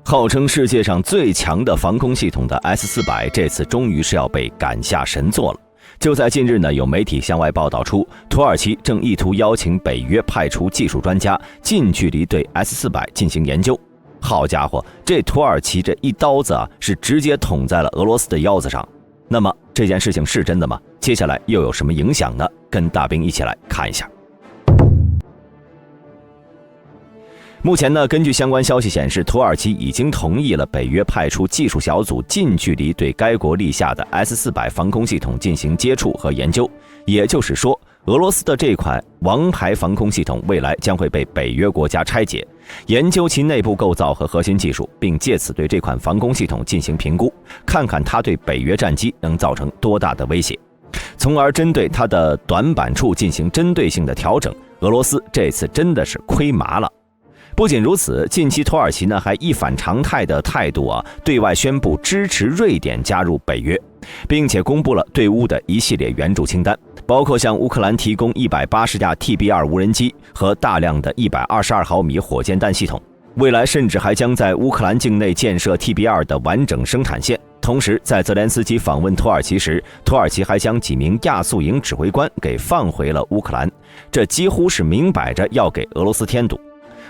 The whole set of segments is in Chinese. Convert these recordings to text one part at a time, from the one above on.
号称世界上最强的防空系统的 S-400，这次终于是要被赶下神座了。就在近日呢，有媒体向外报道出，土耳其正意图邀请北约派出技术专家，近距离对 S-400进行研究。好家伙，这土耳其这一刀子啊，是直接捅在了俄罗斯的腰子上。那么这件事情是真的吗？接下来又有什么影响呢？跟大兵一起来看一下。目前呢，根据相关消息显示，土耳其已经同意了北约派出技术小组近距离对该国立下的 S-400防空系统进行接触和研究。也就是说，俄罗斯的这款王牌防空系统未来将会被北约国家拆解，研究其内部构造和核心技术，并借此对这款防空系统进行评估，看看它对北约战机能造成多大的威胁，从而针对它的短板处进行针对性的调整。俄罗斯这次真的是亏麻了。不仅如此，近期土耳其呢还一反常态的态度对外宣布支持瑞典加入北约，并且公布了对乌的一系列援助清单，包括向乌克兰提供180架 TB2 无人机和大量的122毫米火箭弹系统。未来甚至还将在乌克兰境内建设 TB2 的完整生产线。同时，在泽连斯基访问土耳其时，土耳其还将几名亚速营指挥官给放回了乌克兰，这几乎是明摆着要给俄罗斯添堵。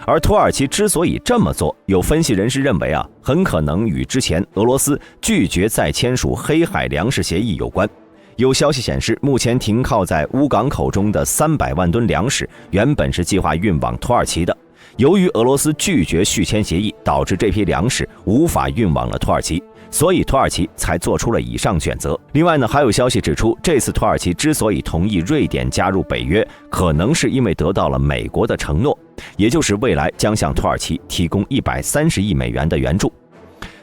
而土耳其之所以这么做，有分析人士认为很可能与之前俄罗斯拒绝再签署黑海粮食协议有关。有消息显示，目前停靠在乌港口中的300万吨粮食原本是计划运往土耳其的，由于俄罗斯拒绝续签协议，导致这批粮食无法运往了土耳其，所以土耳其才做出了以上选择。另外呢，还有消息指出，这次土耳其之所以同意瑞典加入北约，可能是因为得到了美国的承诺，也就是未来将向土耳其提供130亿美元的援助。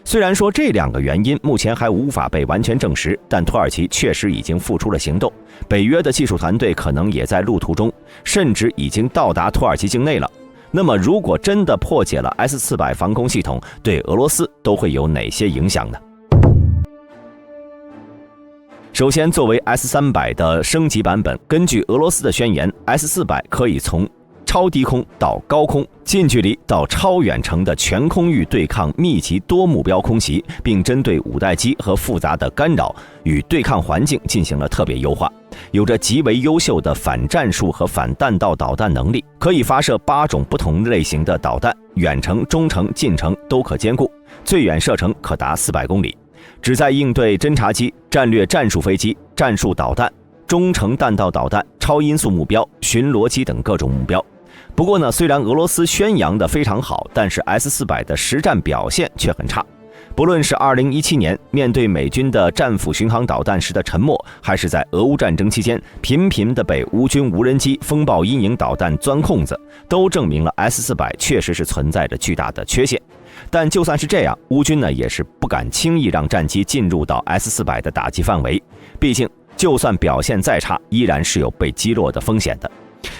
虽然说这两个原因目前还无法被完全证实，但土耳其确实已经付出了行动，北约的技术团队可能也在路途中，甚至已经到达土耳其境内了。那么如果真的破解了 S-400防空系统，对俄罗斯都会有哪些影响呢？首先，作为 S-300的升级版本，根据俄罗斯的宣言， S-400可以从超低空到高空，近距离到超远程的全空域对抗密集多目标空袭，并针对五代机和复杂的干扰与对抗环境进行了特别优化，有着极为优秀的反战术和反弹道导弹能力，可以发射8种不同类型的导弹，远程、中程、近程都可兼顾，最远射程可达400公里，旨在应对侦察机、战略战术飞机、战术导弹、中程弹道导弹、超音速目标、巡逻机等各种目标。不过呢，虽然俄罗斯宣扬的非常好，但是 S-400的实战表现却很差。不论是2017年面对美军的战斧巡航导弹时的沉默，还是在俄乌战争期间频频的被乌军无人机风暴阴影导弹钻空子，都证明了 S-400确实是存在着巨大的缺陷。但就算是这样，乌军呢也是不敢轻易让战机进入到 S-400的打击范围，毕竟就算表现再差，依然是有被击落的风险的。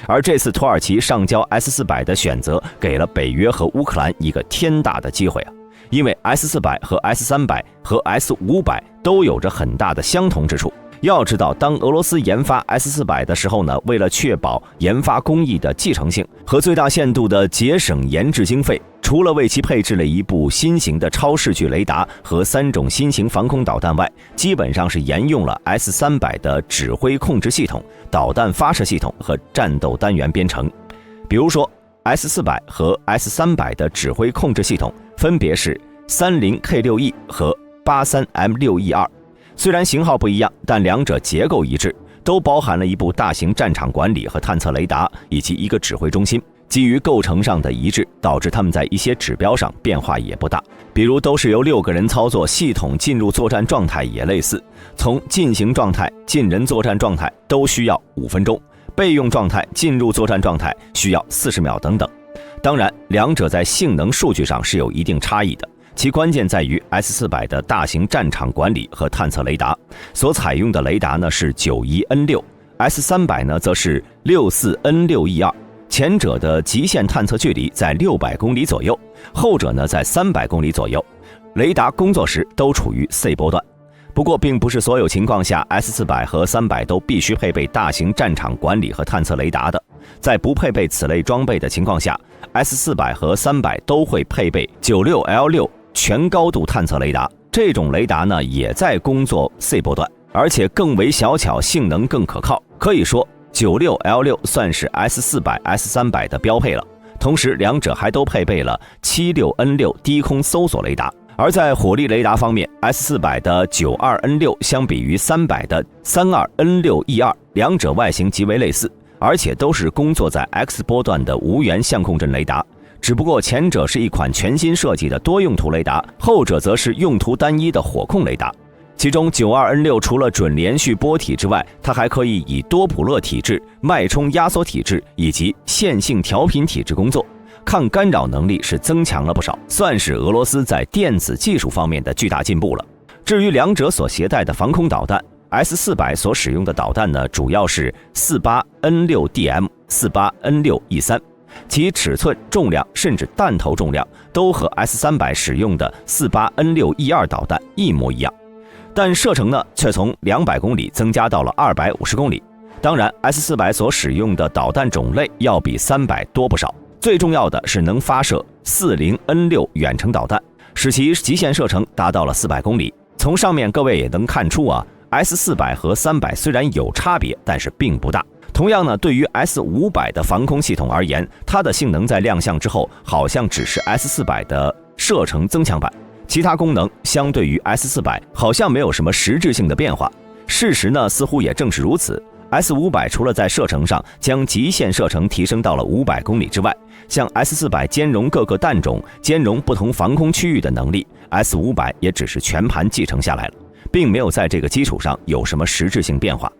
而这次土耳其上交 S-400的选择，给了北约和乌克兰一个天大的机会因为 S-400 和 S-300 和 S-500 都有着很大的相同之处。要知道，当俄罗斯研发 S-400 的时候呢，为了确保研发工艺的继承性和最大限度的节省研制经费，除了为其配置了一部新型的超视距雷达和3种新型防空导弹外，基本上是沿用了 S-300 的指挥控制系统、导弹发射系统和战斗单元编程。比如说 S-400 和 S-300 的指挥控制系统分别是 30K6E 和 83M6E2，虽然型号不一样，但两者结构一致，都包含了一部大型战场管理和探测雷达以及一个指挥中心。基于构成上的一致，导致他们在一些指标上变化也不大，比如都是由6个人操作，系统进入作战状态也类似，从进行状态、进人作战状态都需要5分钟，备用状态、进入作战状态需要40秒等等。当然，两者在性能数据上是有一定差异的，其关键在于 S-400 的大型战场管理和探测雷达所采用的雷达呢是 91N6， S-300 呢则是 64N6E2，前者的极限探测距离在600公里左右，后者呢在300公里左右，雷达工作时都处于 C 波段。不过并不是所有情况下 S-400 和300都必须配备大型战场管理和探测雷达的，在不配备此类装备的情况下， S-400 和300都会配备 96L6 全高度探测雷达，这种雷达呢也在工作 C 波段，而且更为小巧，性能更可靠。可以说 96L6 算是 S400、S300 的标配了。同时两者还都配备了 76N6 低空搜索雷达。而在火力雷达方面 ，S400 的 92N6 相比于300的 32N6E2， 两者外形极为类似，而且都是工作在 X 波段的无源相控阵雷达。只不过前者是一款全新设计的多用途雷达，后者则是用途单一的火控雷达。其中 92N6 除了准连续波体之外，它还可以以多普勒体制、脉冲压缩体制以及线性调频体制工作，抗干扰能力是增强了不少，算是俄罗斯在电子技术方面的巨大进步了。至于两者所携带的防空导弹， S400 所使用的导弹呢，主要是 48N6DM、48N6E3， 其尺寸、重量甚至弹头重量都和 S300 使用的 48N6E2 导弹一模一样，但射程呢却从200公里增加到了250公里。当然 S400 所使用的导弹种类要比300多不少，最重要的是能发射 40N6 远程导弹，使其极限射程达到了400公里。从上面各位也能看出啊， S400 和300虽然有差别，但是并不大。同样呢，对于 S500 的防空系统而言，它的性能在亮相之后好像只是 S400 的射程增强版，其他功能相对于 S400 好像没有什么实质性的变化。事实呢似乎也正是如此， S500 除了在射程上将极限射程提升到了500公里之外，像 S400 兼容各个弹种、兼容不同防空区域的能力， S500 也只是全盘继承下来了，并没有在这个基础上有什么实质性变化。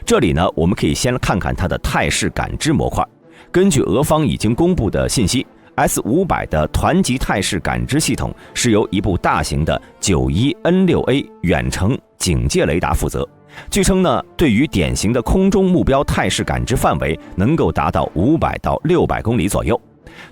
这里呢，我们可以先看看它的态势感知模块。根据俄方已经公布的信息， S500 的团级态势感知系统是由一部大型的 91N6A 远程警戒雷达负责。据称呢，对于典型的空中目标态势感知范围能够达到500到600公里左右，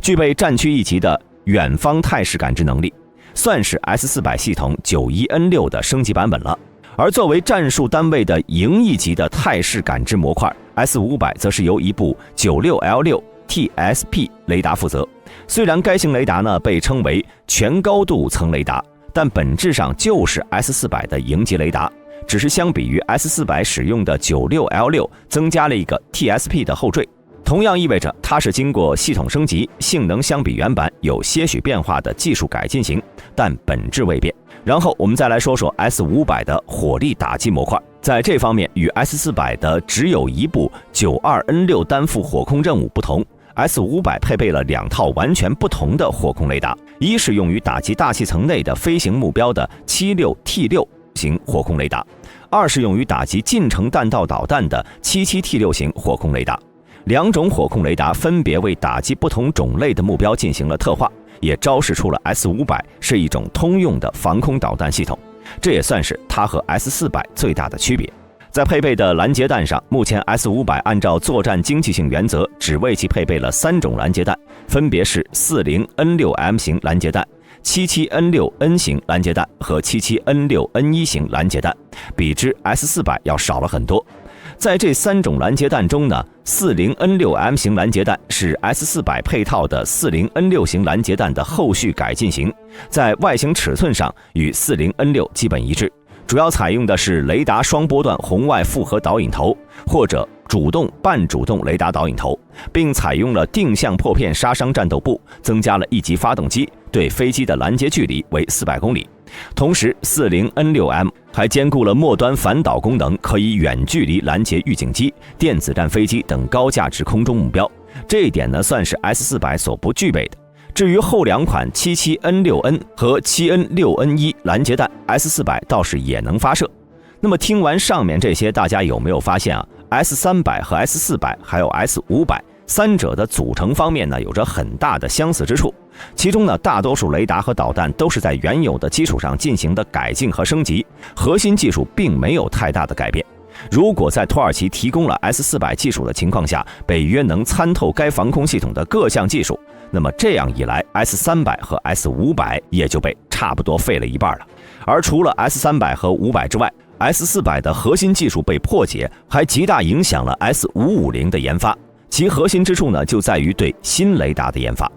具备战区一级的远方态势感知能力，算是 S400 系统 91N6 的升级版本了。而作为战术单位的营一级的态势感知模块， S500 则是由一部 96L6 TSP 雷达负责。虽然该型雷达呢被称为全高度层雷达，但本质上就是 S400 的营级雷达，只是相比于 S400 使用的 96L6 增加了一个 TSP 的后缀，同样意味着它是经过系统升级，性能相比原版有些许变化的技术改进型，但本质未变。然后我们再来说说 S500 的火力打击模块，在这方面与 S400 的只有一部 92N6 单副火控任务不同， S500 配备了2套完全不同的火控雷达，一是用于打击大气层内的飞行目标的 76T6 型火控雷达，二是用于打击近程弹道导弹的 77T6 型火控雷达。两种火控雷达分别为打击不同种类的目标进行了特化，也昭示出了 S500 是一种通用的防空导弹系统，这也算是它和 S400 最大的区别。在配备的拦截弹上，目前 S500 按照作战经济性原则，只为其配备了3种拦截弹，分别是 40N6M 型拦截弹、77N6N 型拦截弹和 77N6N1 型拦截弹，比之 S400 要少了很多。在这3种拦截弹中呢， 40N6M 型拦截弹是 S400 配套的 40N6 型拦截弹的后续改进型，在外形尺寸上与 40N6 基本一致，主要采用的是雷达双波段红外复合导引头或者主动半主动雷达导引头，并采用了定向破片杀伤战斗部，增加了1级发动机，对飞机的拦截距离为400公里。同时 40N6M 还兼顾了末端反导功能，可以远距离拦截预警机、电子战飞机等高价值空中目标，这一点呢算是 S400 所不具备的。至于后2款 77N6N 和 7N6N1 拦截弹， S400 倒是也能发射。那么听完上面这些，大家有没有发现啊， S300 和 S400 还有 S500三者的组成方面呢有着很大的相似之处，其中呢大多数雷达和导弹都是在原有的基础上进行的改进和升级，核心技术并没有太大的改变。如果在土耳其提供了 S400 技术的情况下，北约能参透该防空系统的各项技术，那么这样一来 S300 和 S500 也就被差不多废了一半了。而除了 S300 和500之外， S400 的核心技术被破解，还极大影响了 S550 的研发，其核心之处呢就在于对新雷达的研发。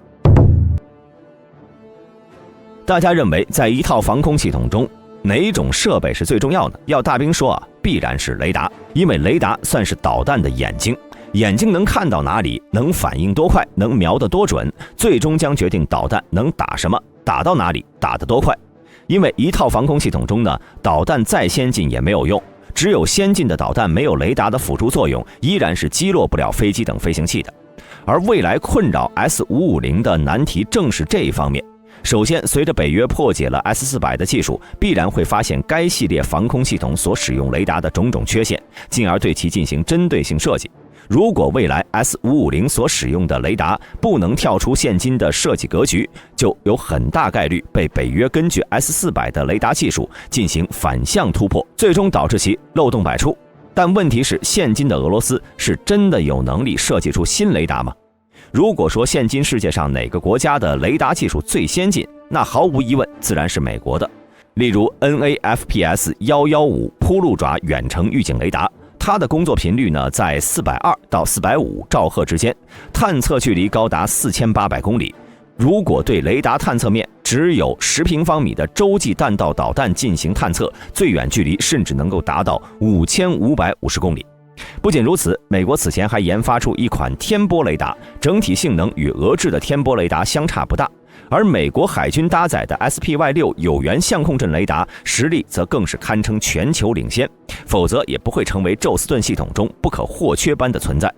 大家认为在一套防空系统中，哪种设备是最重要的？要大兵说必然是雷达，因为雷达算是导弹的眼睛，眼睛能看到哪里，能反应多快，能瞄得多准，最终将决定导弹能打什么，打到哪里，打得多快。因为一套防空系统中呢，导弹再先进也没有用，只有先进的导弹没有雷达的辅助作用，依然是击落不了飞机等飞行器的。而未来困扰 S550 的难题正是这一方面。首先，随着北约破解了 S400 的技术，必然会发现该系列防空系统所使用雷达的种种缺陷，进而对其进行针对性设计。如果未来 S550 所使用的雷达不能跳出现今的设计格局，就有很大概率被北约根据 S400 的雷达技术进行反向突破，最终导致其漏洞百出。但问题是，现今的俄罗斯是真的有能力设计出新雷达吗？如果说现今世界上哪个国家的雷达技术最先进，那毫无疑问自然是美国的。例如 NAFPS-115 铺路爪远程预警雷达，它的工作频率呢在420到450兆赫之间，探测距离高达4800公里。如果对雷达探测面只有10平方米的洲际弹道导弹进行探测，最远距离甚至能够达到5550公里。不仅如此，美国此前还研发出一款天波雷达，整体性能与俄制的天波雷达相差不大。而美国海军搭载的 SPY-6 有源相控阵雷达实力则更是堪称全球领先，否则也不会成为宙斯盾系统中不可或缺般的存在。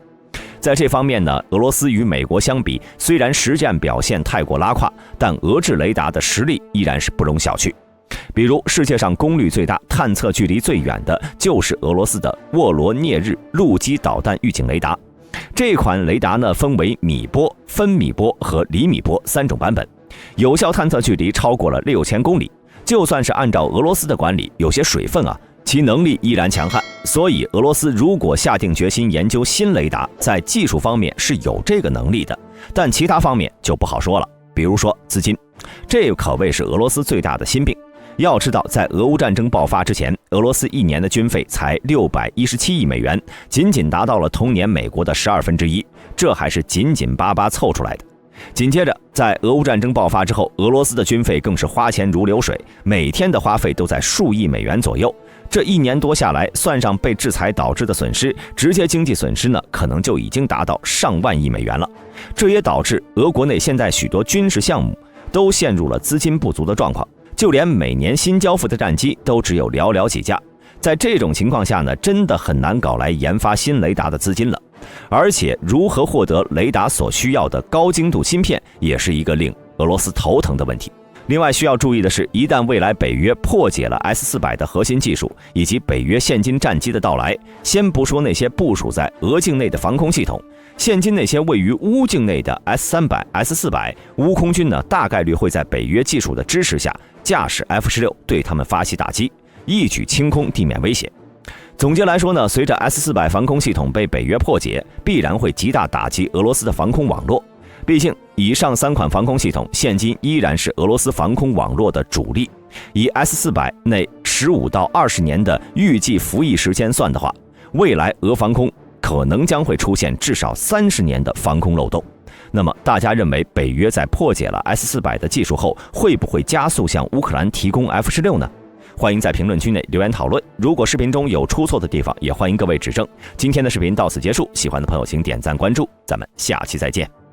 在这方面呢，俄罗斯与美国相比，虽然实战表现太过拉胯，但俄制雷达的实力依然是不容小觑。比如世界上功率最大、探测距离最远的就是俄罗斯的沃罗涅日陆基导弹预警雷达。这款雷达呢分为米波、分米波和厘米波3种版本，有效探测距离超过了6000公里。就算是按照俄罗斯的管理，有些水分其能力依然强悍。所以俄罗斯如果下定决心研究新雷达，在技术方面是有这个能力的，但其他方面就不好说了。比如说资金，这可谓是俄罗斯最大的心病。要知道，在俄乌战争爆发之前，俄罗斯一年的军费才617亿美元，仅仅达到了同年美国的1/12，这还是紧紧巴巴凑出来的。紧接着，在俄乌战争爆发之后，俄罗斯的军费更是花钱如流水，每天的花费都在数亿美元左右。这1年多下来，算上被制裁导致的损失，直接经济损失呢，可能就已经达到上万亿美元了。这也导致俄国内现在许多军事项目都陷入了资金不足的状况。就连每年新交付的战机都只有寥寥几架，在这种情况下呢，真的很难搞来研发新雷达的资金了。而且，如何获得雷达所需要的高精度芯片，也是一个令俄罗斯头疼的问题。另外需要注意的是，一旦未来北约破解了 S400 的核心技术，以及北约现今战机的到来，先不说那些部署在俄境内的防空系统，现今那些位于乌境内的 S300、S400，乌空军呢，大概率会在北约技术的支持下，驾驶 F-16对他们发起打击，一举清空地面威胁。总结来说呢，随着 S400 防空系统被北约破解，必然会极大打击俄罗斯的防空网络。毕竟，以上3款防空系统现今依然是俄罗斯防空网络的主力。以 S400 内15到20年的预计服役时间算的话，未来俄防空可能将会出现至少30年的防空漏洞。那么，大家认为北约在破解了 S400 的技术后，会不会加速向乌克兰提供 F-16呢？欢迎在评论区内留言讨论。如果视频中有出错的地方，也欢迎各位指正。今天的视频到此结束，喜欢的朋友请点赞关注，咱们下期再见。